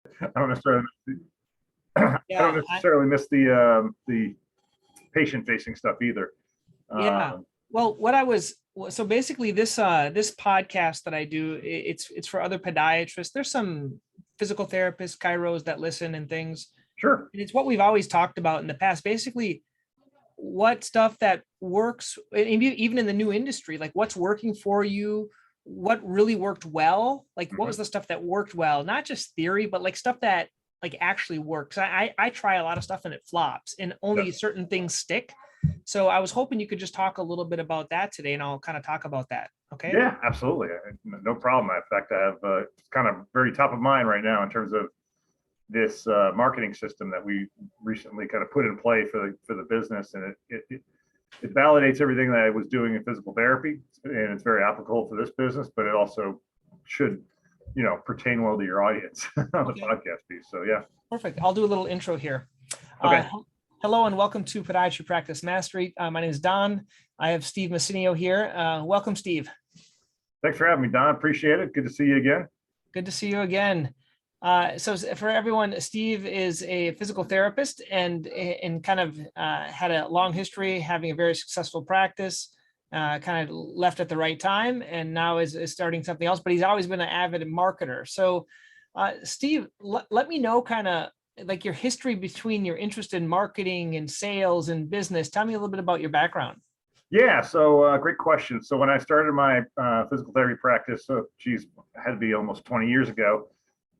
I don't necessarily, I don't Yeah, necessarily miss the patient-facing stuff either. yeah. Um, Well, so basically this podcast that I do, it's for other podiatrists. There's some physical therapists, chiros that listen and things. sure. And it's what we've always talked about in the past. Basically, what stuff that works, and even in the new industry, like what's working for you, what really worked well, like what Mhm. was the stuff that worked well, not just theory, but like stuff that like actually works. I try a lot of stuff and it flops, and only Yep. certain things stick. So I was hoping you could just talk a little bit about that today, and I'll kind of talk about that. Okay. Yeah, absolutely. No problem. In fact, I have it's kind of very top of mind right now in terms of this marketing system that we recently kind of put in play for the business, and it validates everything that I was doing in physical therapy, and it's very applicable for this business, but it also should, pertain well to your audience on the Okay. podcast piece. So yeah. Perfect. I'll do a little intro here. Okay. Hello and welcome to Podiatry Practice Mastery. My name is Don. I have Steve Massinio here. Welcome, Steve. Thanks for having me, Don. Appreciate it. Good to see you again. Good to see you again. So for everyone, Steve is a physical therapist and kind of had a long history having a very successful practice, kind of left at the right time, and now is starting something else, but he's always been an avid marketer. So Steve, let me know kind of like your history between your interest in marketing and sales and business. Tell me a little bit about your background. Yeah, so great question. So when I started my physical therapy practice, so geez, it had to be almost 20 years ago.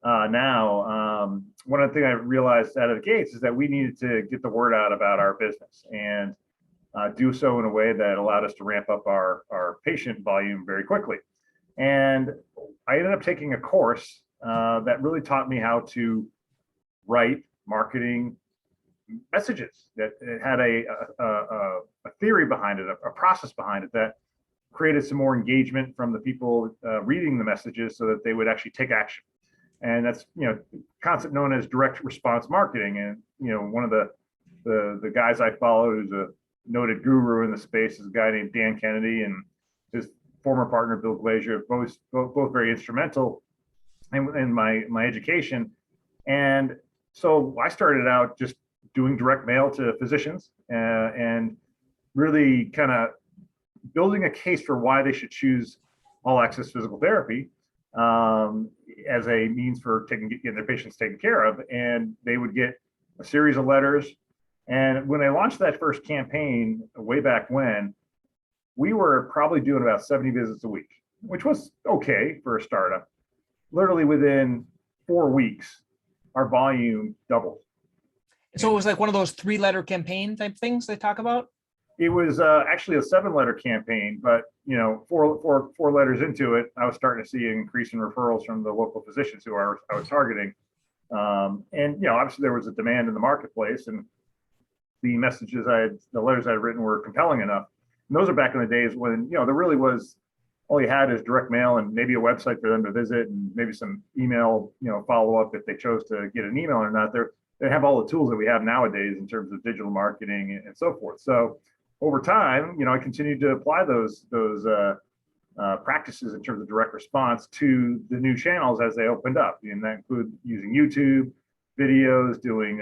One of the things I realized out of the gates is that we needed to get the word out about our business and do so in a way that allowed us to ramp up our patient volume very quickly. And I ended up taking a course that really taught me how to write marketing messages. That it had a theory behind it, a process behind it that created some more engagement from the people reading the messages so that they would actually take action. And that's concept known as direct response marketing. And one of the guys I follow, who's a noted guru in the space, is a guy named Dan Kennedy, and his former partner Bill Glazier, both very instrumental in my education. And so I started out just doing direct mail to physicians and really kind of building a case for why they should choose all access physical therapy as a means for getting their patients taken care of. And they would get a series of letters. And when I launched that first campaign way back when, we were probably doing about 70 visits a week, which was okay for a startup. Literally within 4 weeks, our volume doubled. So it was like one of those 3-letter campaign type things they talk about. It was actually a 7-letter campaign, but four letters into it, I was starting to see an increase in referrals from the local physicians who I was targeting. And obviously there was a demand in the marketplace, and the letters I had written were compelling enough. And those are back in the days when there really was all you had is direct mail and maybe a website for them to visit and maybe some email follow up if they chose to get an email or not. They have all the tools that we have nowadays in terms of digital marketing and so forth. So over time, I continued to apply those practices in terms of direct response to the new channels as they opened up, and that include using YouTube videos, doing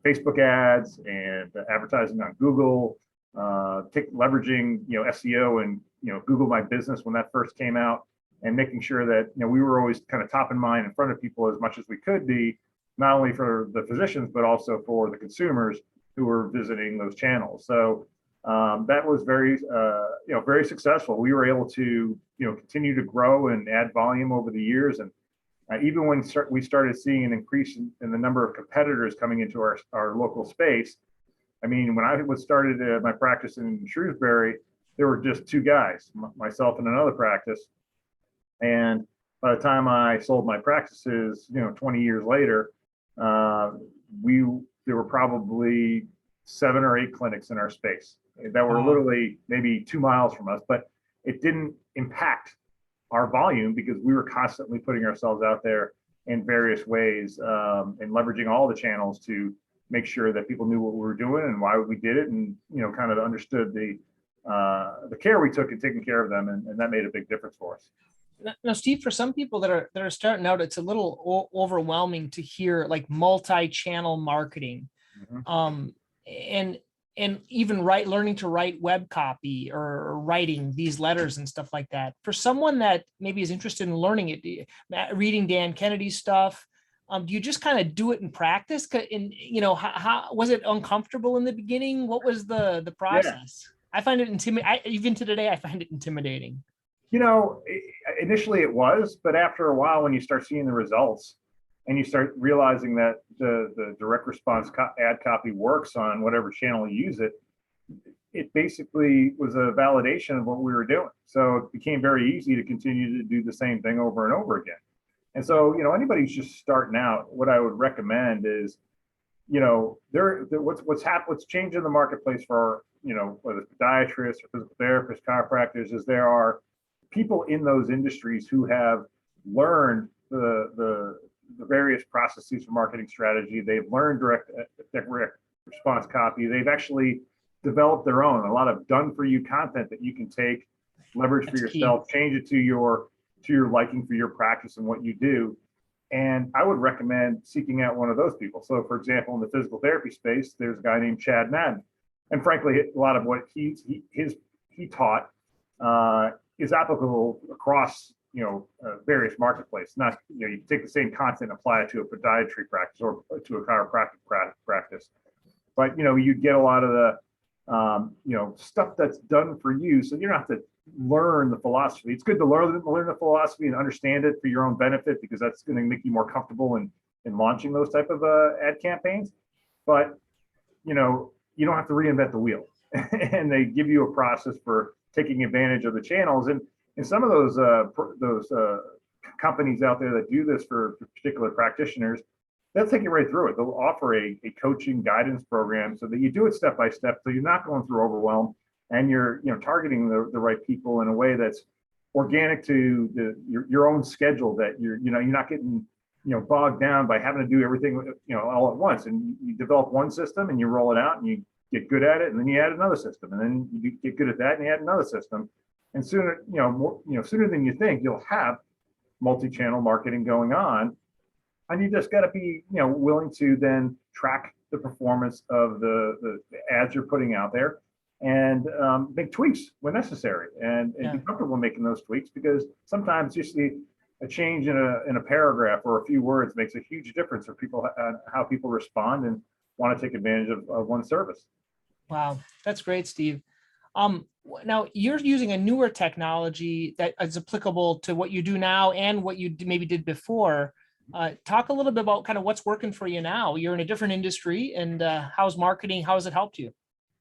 Facebook ads, and advertising on Google, leveraging SEO and Google My Business when that first came out, and making sure that we were always kind of top of mind in front of people as much as we could be, not only for the physicians but also for the consumers who were visiting those channels. So that was very successful. We were able to continue to grow and add volume over the years, and even when we started seeing an increase in the number of competitors coming into our local space. I mean, when I started my practice in Shrewsbury, there were just 2 guys, myself and another practice. And by the time I sold my practices, 20 years later, there were probably 7 or 8 clinics in our space that were literally maybe 2 miles from us, but it didn't impact our volume because we were constantly putting ourselves out there in various ways and leveraging all the channels to make sure that people knew what we were doing and why we did it, and kind of understood the care we took in taking care of them, and that made a big difference for us. Now, Steve, for some people that are starting out, it's a little overwhelming to hear like multi-channel marketing, Mhm. um, and even learning to write web copy or writing these letters and stuff like that. For someone that maybe is interested in learning it, reading Dan Kennedy's stuff, do you just kind of do it in practice? In how was it uncomfortable in the beginning? What was the Yeah. process? I find it intimidating. Even to today, I find it intimidating. Initially it was, but after a while, when you start seeing the results and you start realizing that the direct response ad copy works on whatever channel you use it, it basically was a validation of what we were doing. So it became very easy to continue to do the same thing over and over again. And so, anybody who's just starting out, what I would recommend is, what's changed in the marketplace for, whether it's podiatrists or physical therapists, chiropractors, is there are people in those industries who have learned the various processes for marketing strategy. They've learned direct response copy. They've actually developed their own, a lot of done for you content that you can take, leverage for That's key. yourself, change it to your liking for your practice and what you do. And I would recommend seeking out one of those people. So, for example, in the physical therapy space, there's a guy named Chad Madden, and frankly, a lot of what he taught is applicable across various marketplaces. Not you take the same content and apply it to a podiatry practice or to a chiropractic practice, but you get a lot of the stuff that's done for you, so you don't have to learn the philosophy. It's good to learn the philosophy and understand it for your own benefit, because that's going to make you more comfortable in launching those type of ad campaigns. But you don't have to reinvent the wheel, and they give you a process for taking advantage of the channels. And some of those companies out there that do this for particular practitioners, they'll take you right through it. They'll offer a coaching guidance program so that you do it step by step, so you're not going through overwhelm, and you're targeting the right people in a way that's organic to your own schedule, that you're not getting bogged down by having to do everything all at once. And you develop one system and you roll it out and you get good at it, and then you add another system, and then you get good at that and you add another system, and sooner sooner than you think, you'll have multi-channel marketing going on. And you just got to be willing to then track the performance of the ads you're putting out there, and make tweaks when necessary, and be comfortable making those tweaks, because sometimes just a change in a paragraph or a few words makes a huge difference for people, how people respond and want to take advantage of one service. Wow, that's great, Steve. Now you're using a newer technology that is applicable to what you do now and what you maybe did before. Talk a little bit about kind of what's working for you now. You're in a different industry, and how's marketing? How has it helped you?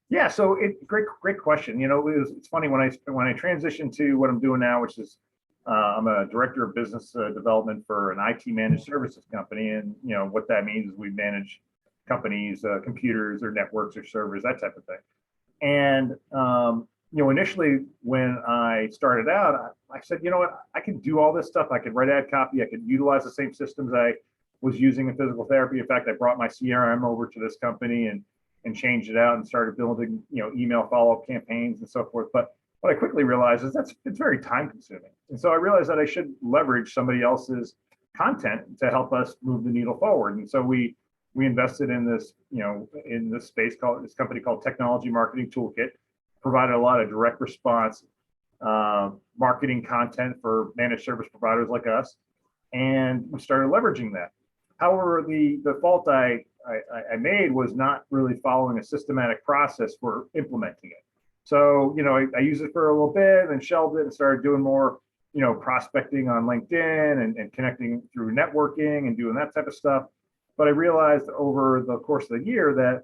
Yeah, so great question. It's funny when I transitioned to what I'm doing now, which is I'm a director of business development for an IT managed services company, and what that means is we manage companies, computers or networks or servers, that type of thing. And initially when I started out, I said, what, I can do all this stuff. I could write ad copy. I could utilize the same systems I was using in physical therapy. In fact, I brought my CRM over to this company and changed it out and started building, email follow-up campaigns and so forth. But what I quickly realized is it's very time consuming. And so I realized that I should leverage somebody else's content to help us move the needle forward. And so we invested in this, in this space called this company called Technology Marketing Toolkit, provided a lot of direct response marketing content for managed service providers like us, and we started leveraging that. However, the fault I made was not really following a systematic process for implementing it. So, I used it for a little bit and shelved it and started doing more, prospecting on LinkedIn and connecting through networking and doing that type of stuff. But I realized over the course of the year that,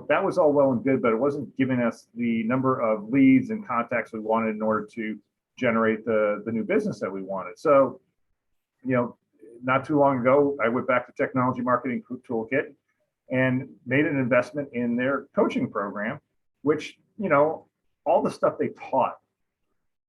that was all well and good, but it wasn't giving us the number of leads and contacts we wanted in order to generate the new business that we wanted. So, not too long ago, I went back to Technology Marketing Toolkit and made an investment in their coaching program, which, all the stuff they taught,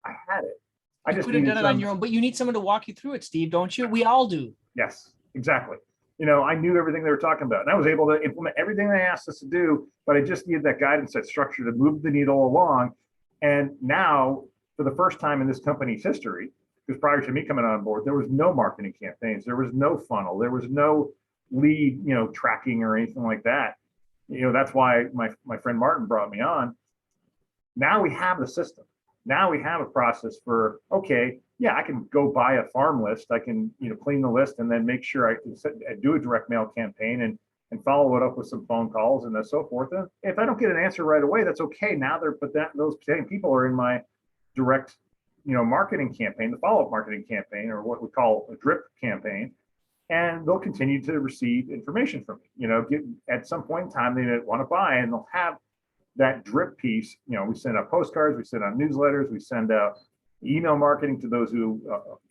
I had it. I just could have done it on your own, but you need someone to walk you through it, Steve, don't you? We all do. Yes, exactly. I knew everything they were talking about, and I was able to implement everything they asked us to do, but I just needed that guidance, that structure to move the needle along. And now, for the first time in this company's history, because prior to me coming on board, there was no marketing campaigns, there was no funnel, there was no lead, tracking or anything like that. That's why my friend Martin brought me on. Now we have the system. Now we have a process for, okay, yeah, I can go buy a farm list. I can, clean the list and then make sure I can do a direct mail campaign and follow it up with some phone calls and so forth. And if I don't get an answer right away, that's okay. Now those same people are in my direct, marketing campaign, the follow-up marketing campaign, or what we call a drip campaign. And they'll continue to receive information from me. At some point in time, they want to buy, and they'll have that drip piece. We send out postcards, we send out newsletters, we send out email marketing to those who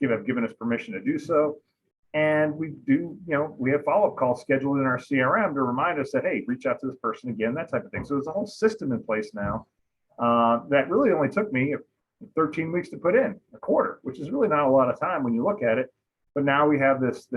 have given us permission to do so. And we do, we have follow-up calls scheduled in our CRM to remind us that, hey, reach out to this person again, that type of thing. So there's a whole system in place now that really only took me 13 weeks to put in, a quarter, which is really not a lot of time when you look at it. But now we have this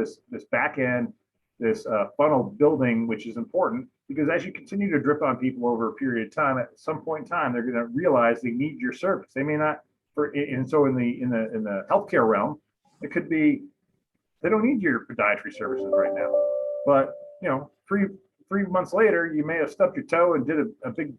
back end, this funnel building, which is important, because as you continue to drip on people over a period of time, at some point in time, they're going to realize they need your service. They may not, and so in the healthcare realm, it could be they don't need your podiatry services right now, but 3 months later, you may have stubbed your toe and did a big,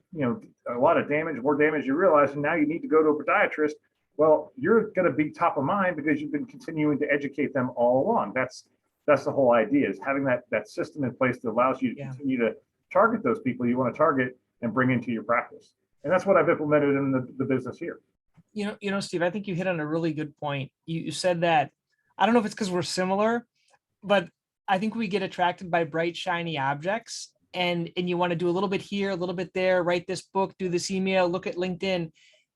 a lot of damage, more damage you realize, and now you need to go to a podiatrist. Well, you're going to be top of mind because you've been continuing to educate them all along. That's the whole idea, is having that system in place that allows you to continue to target those people you want to target and bring into your practice. And that's what I've implemented in the business here. Steve, I think you hit on a really good point. You said that, I don't know if it's because we're similar, but I think we get attracted by bright, shiny objects, and you want to do a little bit here, a little bit there, write this book, do this email, look at LinkedIn.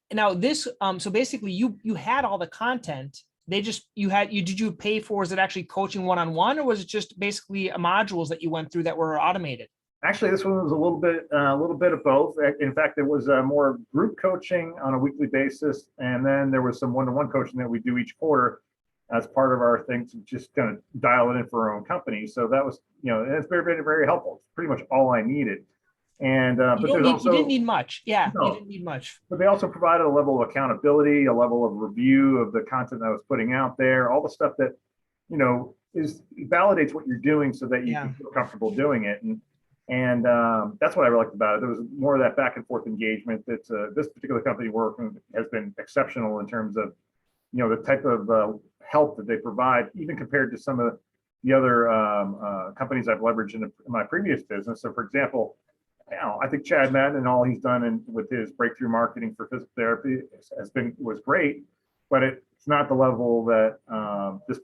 And now this, so basically you had all the content. Did you pay for, is it actually coaching one-on-one, or was it just basically modules that you went through that were automated? Actually, this one was a little bit of both. In fact, it was more group coaching on a weekly basis, and then there was some one-to-one coaching that we do each quarter as part of our thing to just kind of dial it in for our own company. So that was, and it's very, very, very helpful. It's pretty much all I needed. And you didn't need much. Yeah, no, you didn't need much. But they also provided a level of accountability, a level of review of the content that I was putting out there, all the stuff that, validates what you're doing so that you can feel comfortable doing it. And that's what I really liked about it. There was more of that back and forth engagement that this particular company working has been exceptional in terms of, the type of help that they provide, even compared to some of the other companies I've leveraged in my previous business. So, for example, I think Chad Madden and all he's done with his breakthrough marketing for physical therapy was great, but it's not the level that this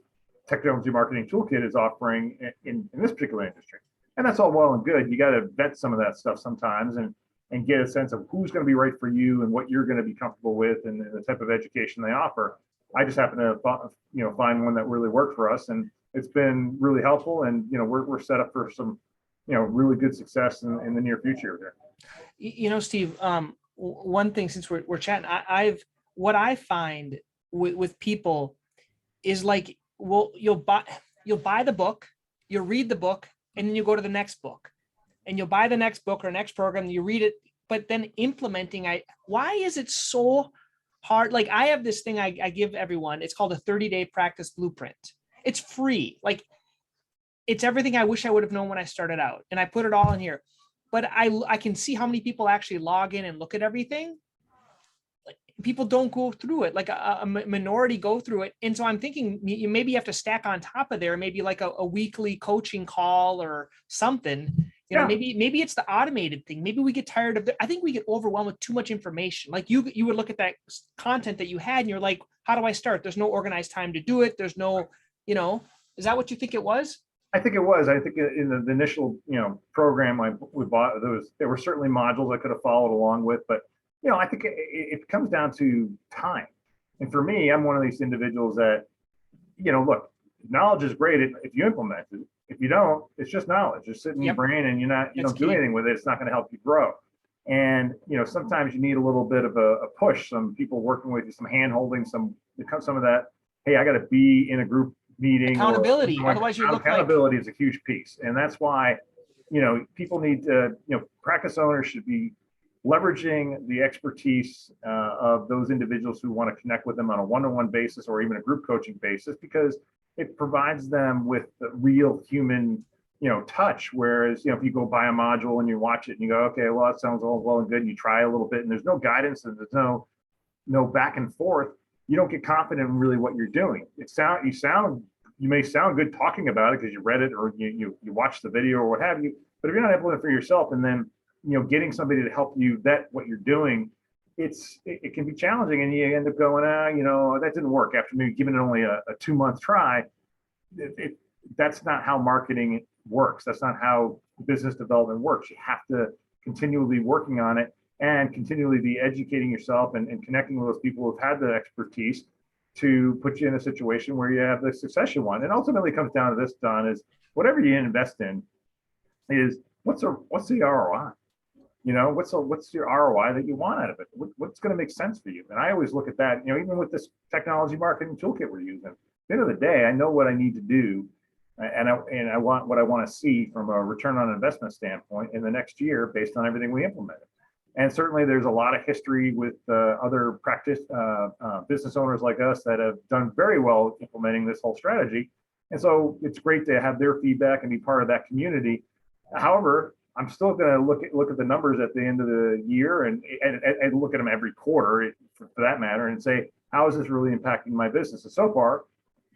technology marketing toolkit is offering in this particular industry. And that's all well and good. You got to vet some of that stuff sometimes and get a sense of who's going to be right for you and what you're going to be comfortable with and the type of education they offer. I just happen to find one that really worked for us, and it's been really helpful. And we're set up for some really good success in the near future there. Steve, one thing, since we're chatting, what I find with people is like, well, you'll buy the book, you'll read the book, and then you go to the next book, and you'll buy the next book or next program, and you read it, but then implementing, why is it so hard? Like, I have this thing I give everyone. It's called a 30-day practice blueprint. It's free. Like, it's everything I wish I would have known when I started out, and I put it all in here. But I can see how many people actually log in and look at everything. Like, people don't go through it. Like a minority go through it. And so I'm thinking you maybe have to stack on top of there, maybe like a weekly coaching call or something. Maybe it's the automated thing. Maybe we get tired of it. I think we get overwhelmed with too much information. Like you would look at that content that you had and you're like, how do I start? There's no organized time to do it. There's no, is that what you think it was? I think it was. I think in the initial, program we bought, there were certainly modules I could have followed along with, but I think it comes down to time. And for me, I'm one of these individuals that, look, knowledge is great if you implement it. If you don't, it's just knowledge. It's sitting in your brain, and you don't do anything with it. It's not going to help you grow. And sometimes you need a little bit of a push. Some people working with you, some hand holding, some of that. Hey, I got to be in a group meeting. Accountability. Otherwise, you look accountability is a huge piece, and that's why people need to. Practice owners should be leveraging the expertise of those individuals who want to connect with them on a one-on-one basis or even a group coaching basis, because it provides them with the real human, touch. Whereas, if you go buy a module and you watch it and you go, okay, well, that sounds all well and good, and you try a little bit and there's no guidance and there's no back and forth, you don't get confident in really what you're doing. You may sound good talking about it because you read it or you watched the video or what have you, but if you're not able to for yourself, and then getting somebody to help you vet what you're doing, it can be challenging, and you end up going, that didn't work after maybe giving it only a 2-month try. That's not how marketing works. That's not how business development works. You have to continually working on it and continually be educating yourself and connecting with those people who've had the expertise to put you in a situation where you have the success you want. And ultimately, it comes down to this, Don, is whatever you invest in is what's the ROI? What's your ROI that you want out of it? What's going to make sense for you? And I always look at that, even with this technology marketing toolkit we're using. At the end of the day, I know what I need to do, and I want what I want to see from a return on investment standpoint in the next year based on everything we implemented. And certainly, there's a lot of history with other business owners like us that have done very well implementing this whole strategy. And so it's great to have their feedback and be part of that community. However, I'm still going to look at the numbers at the end of the year and look at them every quarter, for that matter, and say, how is this really impacting my business? And so far,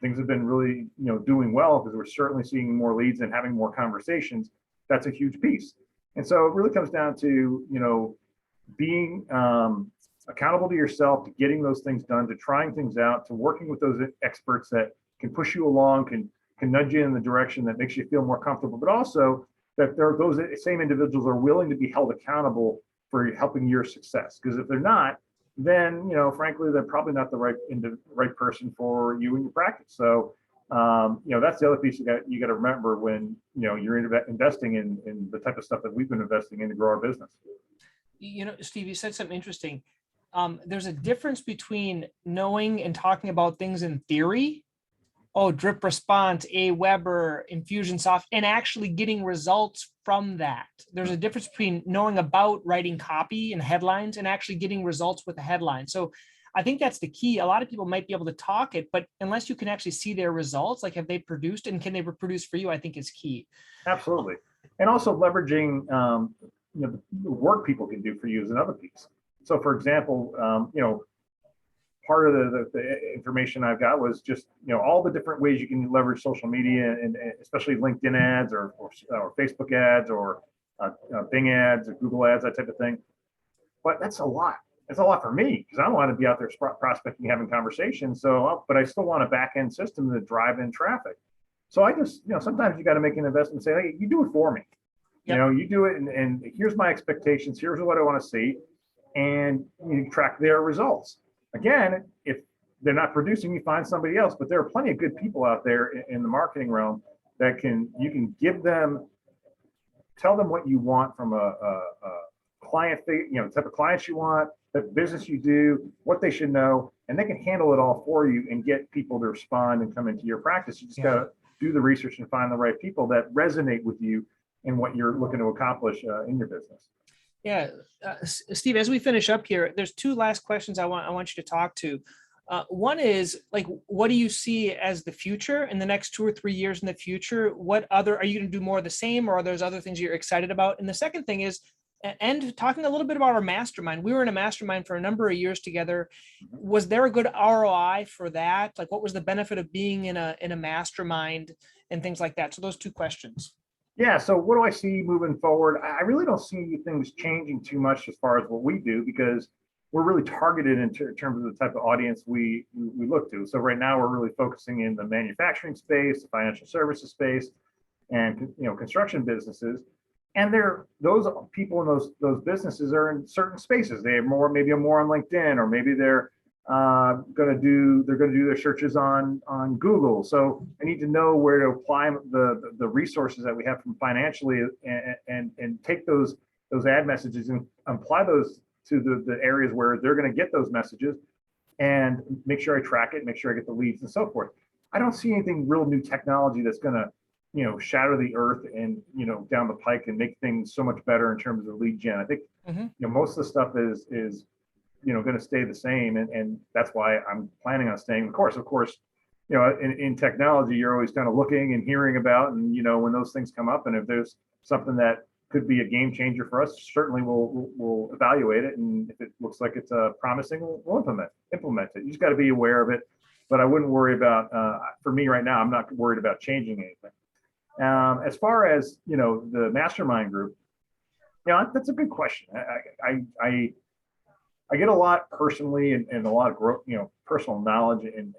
things have been really, doing well, because we're certainly seeing more leads and having more conversations. That's a huge piece. And so it really comes down to, being accountable to yourself, to getting those things done, to trying things out, to working with those experts that can push you along, can nudge you in the direction that makes you feel more comfortable, but also that those same individuals are willing to be held accountable for helping your success. Because if they're not, then, frankly, they're probably not the right person for you and your practice. So, that's the other piece you got to remember when, you're investing in the type of stuff that we've been investing in to grow our business. Steve, you said something interesting. There's a difference between knowing and talking about things in theory, drip response, Weber, Infusionsoft, and actually getting results from that. There's a difference between knowing about writing copy and headlines and actually getting results with the headline. So I think that's the key. A lot of people might be able to talk it, but unless you can actually see their results, like have they produced and can they reproduce for you, I think is key. Absolutely. And also leveraging, the work people can do for you is another piece. So for example, part of the information I've got was just, all the different ways you can leverage social media, and especially LinkedIn ads or Facebook ads or Bing ads or Google ads, that type of thing. But that's a lot. It's a lot for me, because I don't want to be out there prospecting, having conversations. But I still want a back end system to drive in traffic. So I just, sometimes you got to make an investment and say, hey, you do it for me. Yep. You do it, and here's my expectations. Here's what I want to see, and you track their results. Again, if they're not producing, you find somebody else. But there are plenty of good people out there in the marketing realm that you can give them, tell them what you want from a client, type of clients you want, the business you do, what they should know, and they can handle it all for you and get people to respond and come into your practice. You just got to do the research and find the right people that resonate with you and what you're looking to accomplish in your business. Yeah, Steve, as we finish up here, there's two last questions I want you to talk to. One is, like, what do you see as the future in the next 2 or 3 years in the future? What other, are you going to do more of the same, or are there other things you're excited about? And the second thing is, and talking a little bit about our mastermind. We were in a mastermind for a number of years together. Was there a good ROI for that? Like, what was the benefit of being in a mastermind and things like that? So those two questions. Yeah. So what do I see moving forward? I really don't see things changing too much as far as what we do, because we're really targeted in terms of the type of audience we look to. So right now we're really focusing in the manufacturing space, the financial services space, and construction businesses. And those people in those businesses are in certain spaces. They have maybe more on LinkedIn, or maybe they're going to do their searches on Google. So I need to know where to apply the resources that we have from financially, and take those ad messages and apply those to the areas where they're going to get those messages, and make sure I track it, make sure I get the leads and so forth. I don't see anything real new technology that's going to shatter the earth and, down the pike and make things so much better in terms of lead gen. I think, most of the stuff is going to stay the same. And that's why I'm planning on staying the course. Of course, in technology, you're always kind of looking and hearing about, and, when those things come up, and if there's something that could be a game changer for us, certainly we'll evaluate it. And if it looks like it's promising, we'll implement it. You just got to be aware of it. But I wouldn't worry about, for me right now, I'm not worried about changing anything. As far as, the mastermind group, that's a good question. I get a lot personally and a lot of growth, personal knowledge and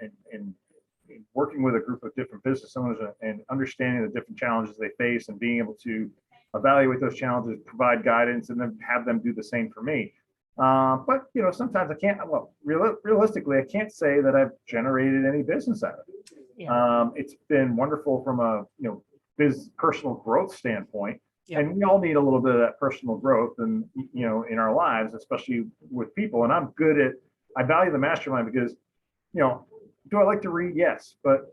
working with a group of different business owners and understanding the different challenges they face and being able to evaluate those challenges, provide guidance, and then have them do the same for me. But sometimes I can't. Well, realistically, I can't say that I've generated any business out of it. Yeah. It's been wonderful from a personal growth standpoint. Yep. And we all need a little bit of that personal growth, and in our lives, especially with people. And I value the mastermind because, do I like to read? Yes, but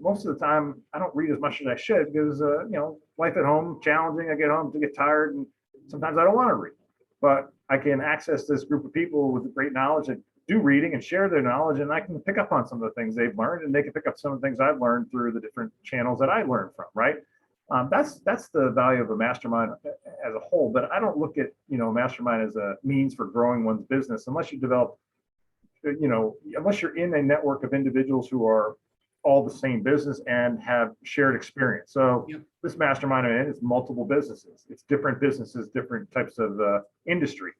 most of the time I don't read as much as I should because life at home challenging. I get home to get tired, and sometimes I don't want to read. But I can access this group of people with great knowledge that do reading and share their knowledge, and I can pick up on some of the things they've learned, and they can pick up some of the things I've learned through the different channels that I learned from. Right. That's the value of a mastermind as a whole. But I don't look at mastermind as a means for growing one's business unless you develop, unless you're in a network of individuals who are all the same business and have shared experience. So yep. This mastermind is multiple businesses. It's different businesses, different types of industry.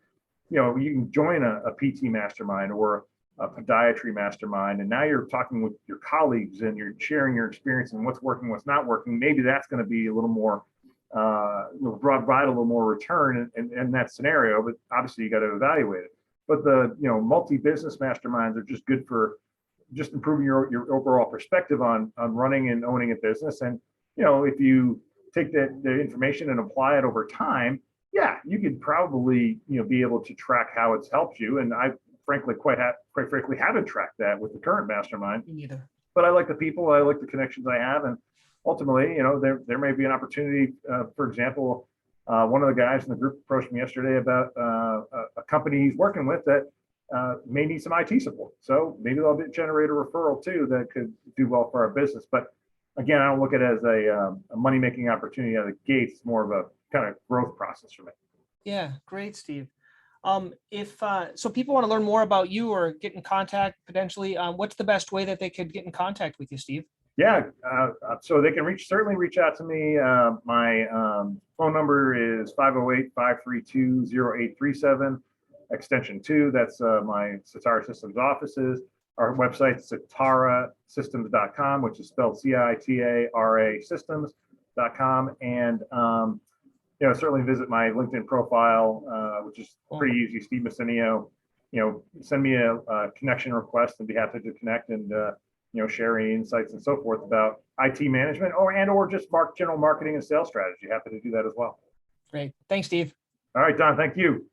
You can join a PT mastermind or a podiatry mastermind, and now you're talking with your colleagues and you're sharing your experience and what's working, what's not working. Maybe that's going to be a little more, provide a little more return in that scenario, but obviously you got to evaluate it. But the multi-business masterminds are just good for just improving your overall perspective on running and owning a business. And if you take the information and apply it over time, yeah, you could probably be able to track how it's helped you. And I frankly quite frankly haven't tracked that with the current mastermind. Me neither. But I like the people, I like the connections I have, and ultimately, there may be an opportunity. For example, one of the guys in the group approached me yesterday about a company he's working with that may need some IT support. So maybe they'll generate a referral too that could do well for our business. But again, I don't look at it as a money-making opportunity out of the gates. It's more of a kind of growth process for me. Yeah, great, Steve. If so people want to learn more about you or get in contact potentially, what's the best way that they could get in contact with you, Steve? Yeah, so they can certainly reach out to me. My phone number is 508-532-0837, extension 2. That's my Citara Systems offices. Our website's citarasystems.com, which is spelled CITARA systems.com. And certainly visit my LinkedIn profile, which is pretty easy, Steve Messinio. Send me a connection request and be happy to connect and share any insights and so forth about IT management or just general marketing and sales strategy. Happy to do that as well. Great. Thanks, Steve. All right, Don, thank you.